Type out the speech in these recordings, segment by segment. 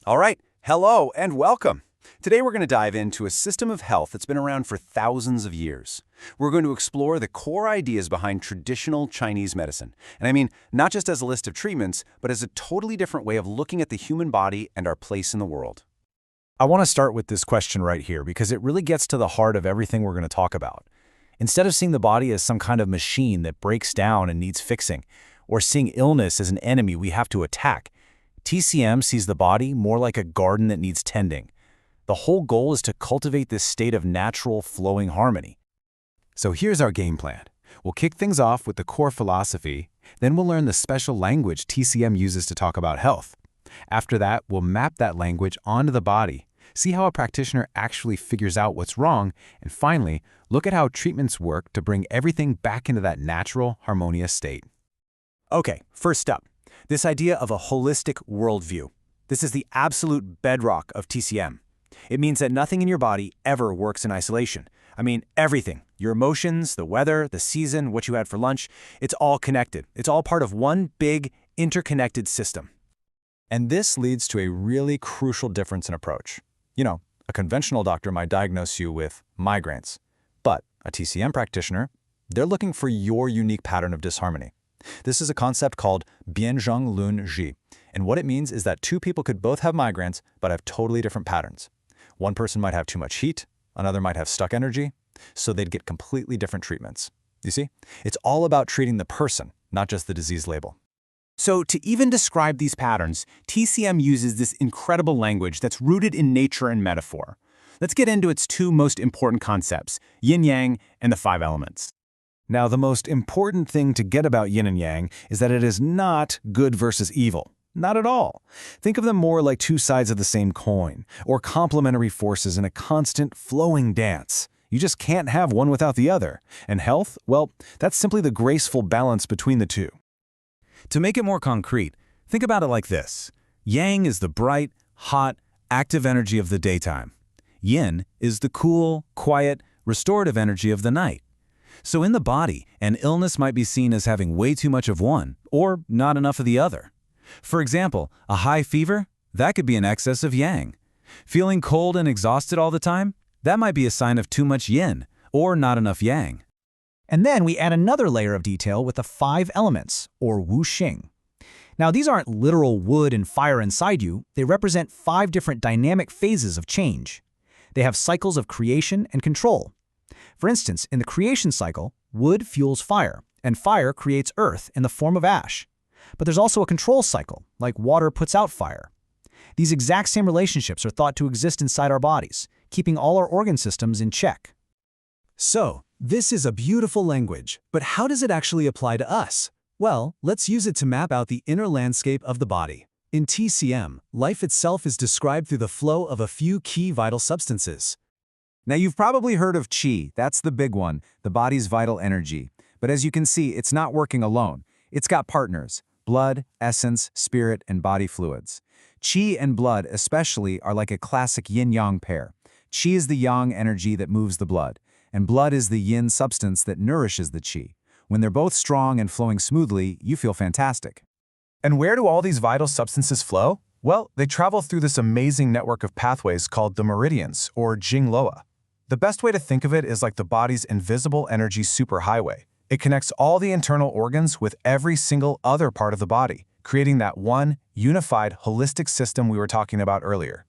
All right, hello and welcome. Today we're going to dive into a system of health that's been around for thousands of years. We're going to explore the core ideas behind traditional Chinese medicine. And I mean, not just as a list of treatments, but as a totally different way of looking at the human body and our place in the world. I want to start with this question right here because it really gets to the heart of everything we're going to talk about. Instead of seeing the body as some kind of machine that breaks down and needs fixing, or seeing illness as an enemy we have to attack, TCM sees the body more like a garden that needs tending. The whole goal is to cultivate this state of natural, flowing harmony. So here's our game plan. We'll kick things off with the core philosophy, then we'll learn the special language TCM uses to talk about health. After that, we'll map that language onto the body, see how a practitioner actually figures out what's wrong, and finally, look at how treatments work to bring everything back into that natural, harmonious state. Okay, first up, this idea of a holistic worldview. This is the absolute bedrock of TCM. It means that nothing in your body ever works in isolation. I mean, everything. Your emotions, the weather, the season, what you had for lunch, it's all connected. It's all part of one big, interconnected system. And this leads to a really crucial difference in approach. A conventional doctor might diagnose you with migraines, but a TCM practitioner, they're looking for your unique pattern of disharmony. This is a concept called Bianzhong Lun Zhi, and what it means is that two people could both have migraines but have totally different patterns. One person might have too much heat, another might have stuck energy, so they'd get completely different treatments. You see? It's all about treating the person, not just the disease label. So to even describe these patterns, TCM uses this incredible language that's rooted in nature and metaphor. Let's get into its two most important concepts, yin-yang and the 5 elements. Now, the most important thing to get about yin and yang is that it is not good versus evil. Not at all. Think of them more like two sides of the same coin, or complementary forces in a constant, flowing dance. You just can't have one without the other. And health, well, that's simply the graceful balance between the two. To make it more concrete, think about it like this. Yang is the bright, hot, active energy of the daytime. Yin is the cool, quiet, restorative energy of the night. So in the body, an illness might be seen as having way too much of one, or not enough of the other. For example, a high fever, that could be an excess of yang. Feeling cold and exhausted all the time, that might be a sign of too much yin, or not enough yang. And then we add another layer of detail with the 5 elements, or wuxing. Now, these aren't literal wood and fire inside you. They represent 5 different dynamic phases of change. They have cycles of creation and control. For instance, in the creation cycle, wood fuels fire, and fire creates earth in the form of ash. But there's also a control cycle, like water puts out fire. These exact same relationships are thought to exist inside our bodies, keeping all our organ systems in check. So, this is a beautiful language, but how does it actually apply to us? Well, let's use it to map out the inner landscape of the body. In TCM, life itself is described through the flow of a few key vital substances. Now, you've probably heard of qi. That's the big one, the body's vital energy. But as you can see, it's not working alone. It's got partners: blood, essence, spirit, and body fluids. Qi and blood especially are like a classic yin-yang pair. Qi is the yang energy that moves the blood, and blood is the yin substance that nourishes the qi. When they're both strong and flowing smoothly, you feel fantastic. And where do all these vital substances flow? Well, they travel through this amazing network of pathways called the meridians, or Jingluo. The best way to think of it is like the body's invisible energy superhighway. It connects all the internal organs with every single other part of the body, creating that one, unified, holistic system we were talking about earlier.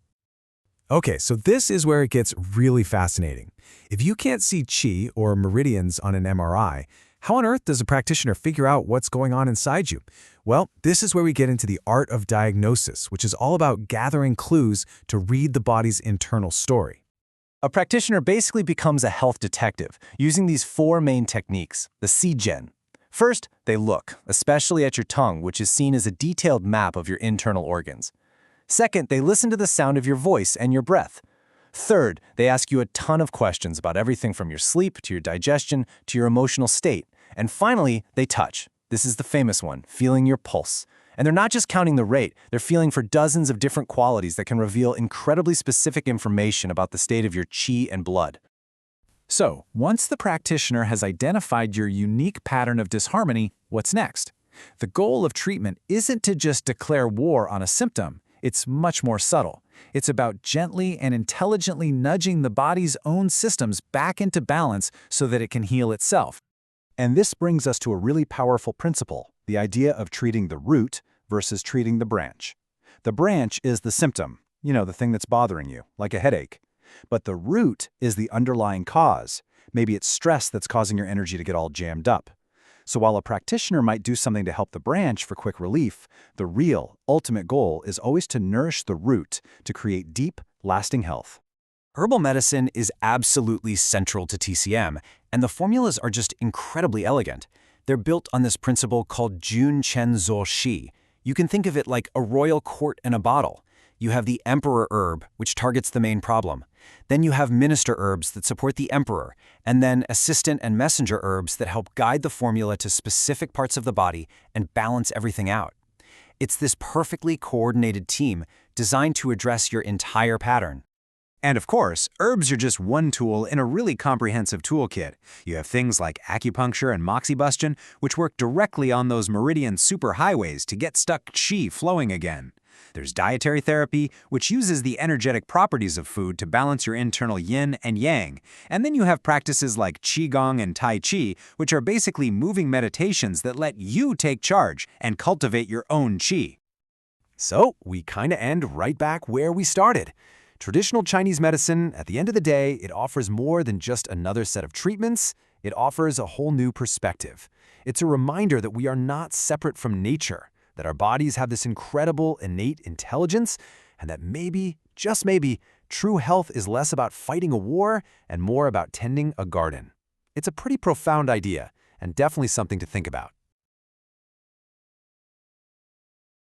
Okay, so this is where it gets really fascinating. If you can't see qi or meridians on an MRI, how on earth does a practitioner figure out what's going on inside you? Well, this is where we get into the art of diagnosis, which is all about gathering clues to read the body's internal story. A practitioner basically becomes a health detective using these 4 main techniques, the Ci-Gen. First, they look, especially at your tongue, which is seen as a detailed map of your internal organs. Second, they listen to the sound of your voice and your breath. Third, they ask you a ton of questions about everything from your sleep to your digestion to your emotional state. And finally, they touch. This is the famous one, feeling your pulse. And they're not just counting the rate, they're feeling for dozens of different qualities that can reveal incredibly specific information about the state of your qi and blood. So, once the practitioner has identified your unique pattern of disharmony, what's next? The goal of treatment isn't to just declare war on a symptom. It's much more subtle. It's about gently and intelligently nudging the body's own systems back into balance so that it can heal itself. And this brings us to a really powerful principle, the idea of treating the root versus treating the branch. The branch is the symptom, the thing that's bothering you, like a headache. But the root is the underlying cause. Maybe it's stress that's causing your energy to get all jammed up. So while a practitioner might do something to help the branch for quick relief, the real, ultimate goal is always to nourish the root to create deep, lasting health. Herbal medicine is absolutely central to TCM, and the formulas are just incredibly elegant. They're built on this principle called Jun Chen Zuo Shi. You can think of it like a royal court in a bottle. You have the emperor herb, which targets the main problem. Then you have minister herbs that support the emperor, and then assistant and messenger herbs that help guide the formula to specific parts of the body and balance everything out. It's this perfectly coordinated team designed to address your entire pattern. And of course, herbs are just one tool in a really comprehensive toolkit. You have things like acupuncture and moxibustion, which work directly on those meridian superhighways to get stuck qi flowing again. There's dietary therapy, which uses the energetic properties of food to balance your internal yin and yang. And then you have practices like qigong and tai chi, which are basically moving meditations that let you take charge and cultivate your own qi. So we kind of end right back where we started. Traditional Chinese medicine, at the end of the day, it offers more than just another set of treatments. It offers a whole new perspective. It's a reminder that we are not separate from nature, that our bodies have this incredible innate intelligence, and that maybe, just maybe, true health is less about fighting a war and more about tending a garden. It's a pretty profound idea, and definitely something to think about.